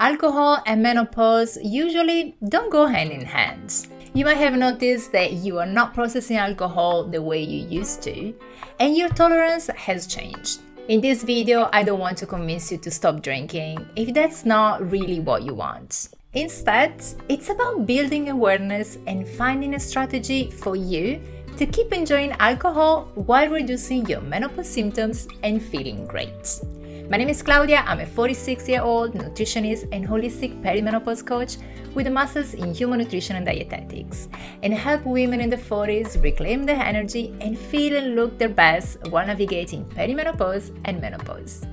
Alcohol and menopause usually don't go hand in hand. You might have noticed that you are not processing alcohol the way you used to, and your tolerance has changed. In this video, I don't want to convince you to stop drinking if that's not really what you want. Instead, it's about building awareness and finding a strategy for you to keep enjoying alcohol while reducing your menopause symptoms and feeling great. My name is Claudia. I'm a 46-year-old nutritionist and holistic perimenopause coach with a master's in human nutrition and dietetics, and help women in the 40s reclaim their energy and feel and look their best while navigating perimenopause and menopause.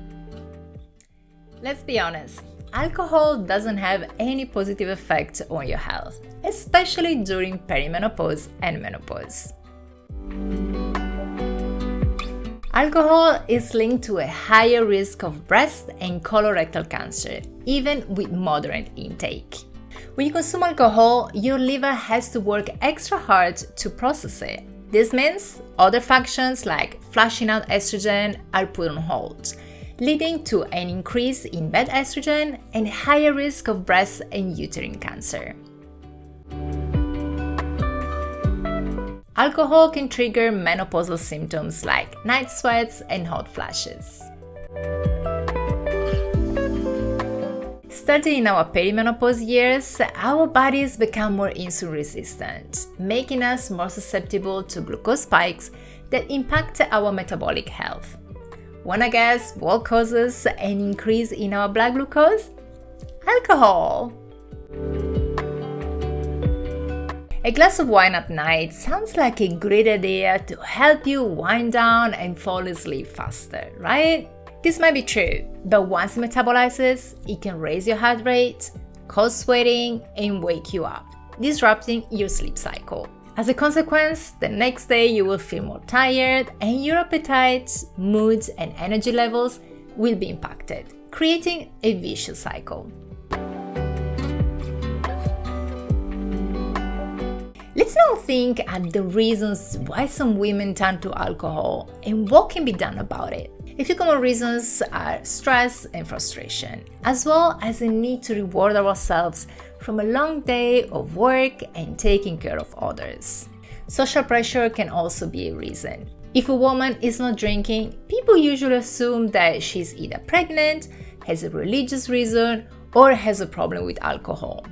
Let's be honest, alcohol doesn't have any positive effect on your health, especially during perimenopause and menopause. Alcohol is linked to a higher risk of breast and colorectal cancer, even with moderate intake. When you consume alcohol, your liver has to work extra hard to process it. This means other functions like flushing out estrogen are put on hold, leading to an increase in bad estrogen and higher risk of breast and uterine cancer. Alcohol can trigger menopausal symptoms like night sweats and hot flashes. Starting in our perimenopause years, our bodies become more insulin resistant, making us more susceptible to glucose spikes that impact our metabolic health. Wanna guess what causes an increase in our blood glucose? Alcohol! A glass of wine at night sounds like a great idea to help you wind down and fall asleep faster, right? This might be true, but once it metabolizes, it can raise your heart rate, cause sweating, and wake you up, disrupting your sleep cycle. As a consequence, the next day you will feel more tired and your appetite, mood, and energy levels will be impacted, creating a vicious cycle. Let's now think at the reasons why some women turn to alcohol and what can be done about it. A few common reasons are stress and frustration, as well as a need to reward ourselves from a long day of work and taking care of others. Social pressure can also be a reason. If a woman is not drinking, people usually assume that she's either pregnant, has a religious reason, or has a problem with alcohol.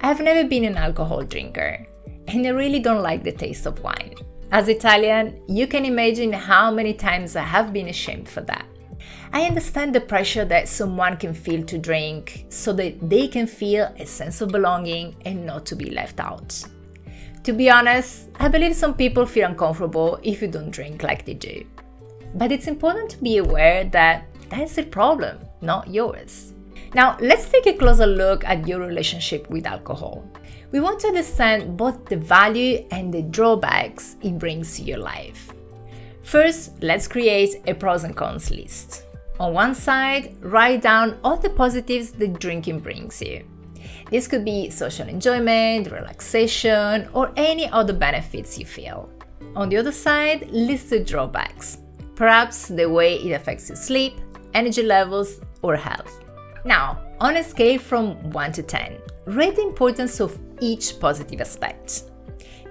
I've never been an alcohol drinker, and I really don't like the taste of wine. As Italian, you can imagine how many times I have been ashamed for that. I understand the pressure that someone can feel to drink so that they can feel a sense of belonging and not to be left out. To be honest, I believe some people feel uncomfortable if you don't drink like they do. But it's important to be aware that that's a problem, not yours. Now, let's take a closer look at your relationship with alcohol. We want to understand both the value and the drawbacks it brings to your life. First, let's create a pros and cons list. On one side, write down all the positives that drinking brings you. This could be social enjoyment, relaxation, or any other benefits you feel. On the other side, list the drawbacks, perhaps the way it affects your sleep, energy levels, or health. Now, on a scale from 1 to 10, rate the importance of each positive aspect.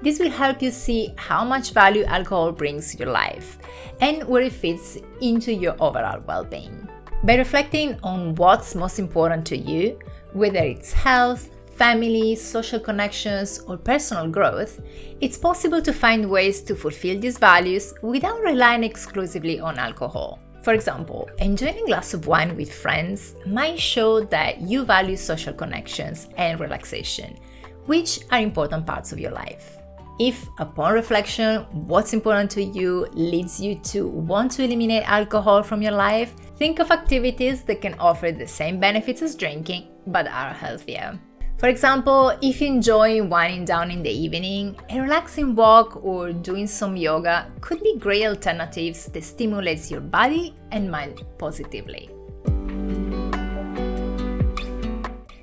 This will help you see how much value alcohol brings to your life and where it fits into your overall well-being. By reflecting on what's most important to you, whether it's health, family, social connections, or personal growth, it's possible to find ways to fulfill these values without relying exclusively on alcohol. For example, enjoying a glass of wine with friends might show that you value social connections and relaxation, which are important parts of your life. If, upon reflection, what's important to you leads you to want to eliminate alcohol from your life, think of activities that can offer the same benefits as drinking, but are healthier. For example, if you enjoy winding down in the evening, a relaxing walk or doing some yoga could be great alternatives that stimulates your body and mind positively.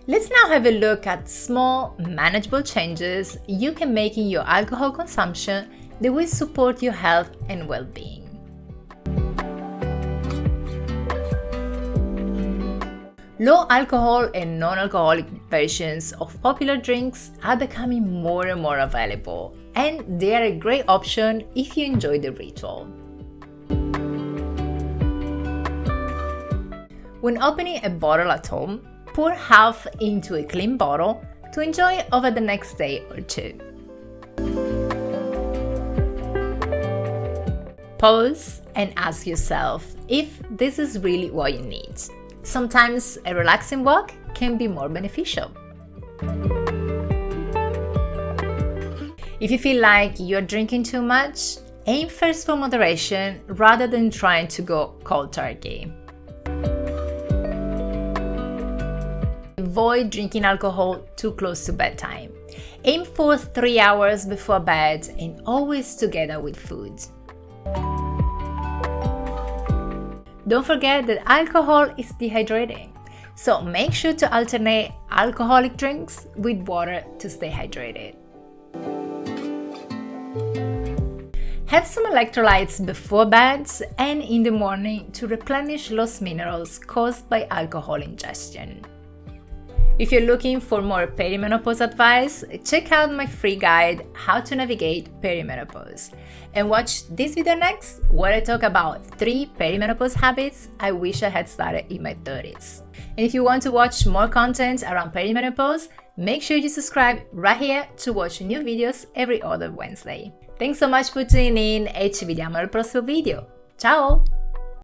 Let's now have a look at small, manageable changes you can make in your alcohol consumption that will support your health and well-being. Low alcohol and non-alcoholic versions of popular drinks are becoming more and more available, and they are a great option if you enjoy the ritual. When opening a bottle at home, pour half into a clean bottle to enjoy over the next day or two. Pause and ask yourself if this is really what you need. Sometimes a relaxing walk can be more beneficial. If you feel like you're drinking too much, aim first for moderation rather than trying to go cold turkey. Avoid drinking alcohol too close to bedtime. Aim for 3 hours before bed and always together with food. Don't forget that alcohol is dehydrating, so make sure to alternate alcoholic drinks with water to stay hydrated. Have some electrolytes before bed and in the morning to replenish lost minerals caused by alcohol ingestion. If you're looking for more perimenopause advice, check out my free guide, How to Navigate Perimenopause. And watch this video next, where I talk about 3 perimenopause habits I wish I had started in my 30s. And if you want to watch more content around perimenopause, make sure you subscribe right here to watch new videos every other Wednesday. Thanks so much for tuning in e ci vediamo al prossimo video. Ciao!